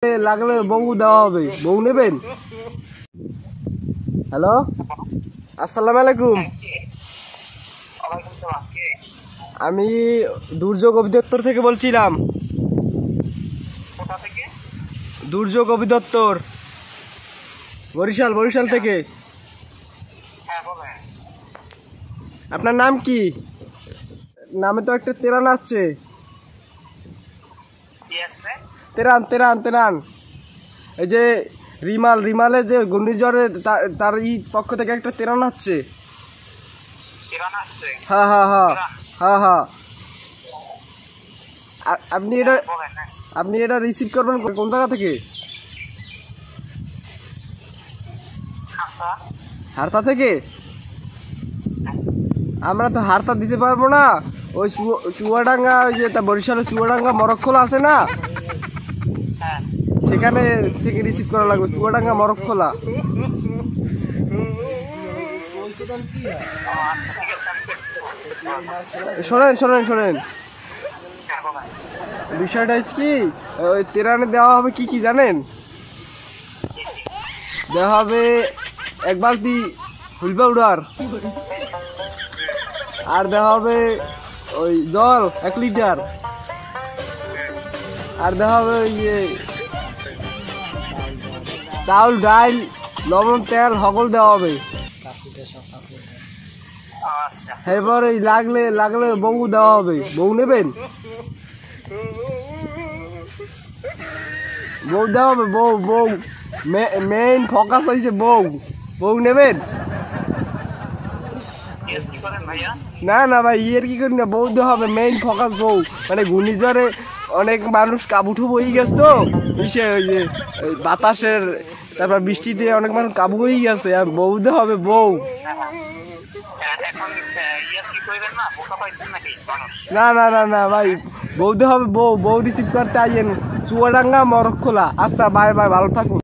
লাগলে বউ দেওয়া হবে। বউ নেবেন? হ্যালো, আসসালামু আলাইকুম। আমি দুর্যোগ অধিদপ্তর থেকে বলছিলাম। দুর্যোগ অধিদপ্তর, বরিশাল থেকে। আপনার নাম কি? নামে তো একটা তেরান আসছে। তেরান। এই যে রিমালে যে ঘূর্ণিঝড়ে তার পক্ষ থেকে একটা তেরান আসছে। হ্যাঁ। আপনি এটা রিসিভ করবেন কোন জায়গা থেকে? হারতা থেকে? আমরা তো হারতা দিতে পারবো না। ওই চুয়াডাঙ্গা, ওই যে বরিশালের চুয়াডাঙ্গা মরকখোলা আছে না, সেখানে থেকে রিসিভ করা লাগবে। চুয়াডাঙ্গা মরকখোলা। শোনেন, বিষয়টা হচ্ছে কি, ওই তেরানে দেওয়া হবে কি জানেন? দেওয়া হবে এক বালতি ফুল পাউডার, আর দেওয়া হবে ওই জল 1 লিটার, আর দেওয়া হবে ওই যে চাউল, ডাল, লবণ, তেল সকল দেওয়া হবে। এরপর এই লাগলে বউ দেওয়া হবে। বউ নেবেন? বউ দেওয়া হবে। বউ মেইন ফোকাস হয়েছে বউ নেবেন? না ভাই, ইয়ের কি করি না, বউ দেওয়া হবে। মেইন ফোকাস বউ। মানে ঘূর্ণিঝড়ে অনেক মানুষ কাবুঠু হয়ে গেছে তো, ওই যে বাতাসের, তারপর বৃষ্টিতে অনেক মানুষ কাবু হয়ে গেছে, আর বউ দেওয়া হবে। বউ না ভাই, বউ দেওয়া হবে। বউ রিসিভ করতে আইয়েন চুয়াডাঙ্গা মরকখোলা। আচ্ছা, বাই, ভালো থাকুন।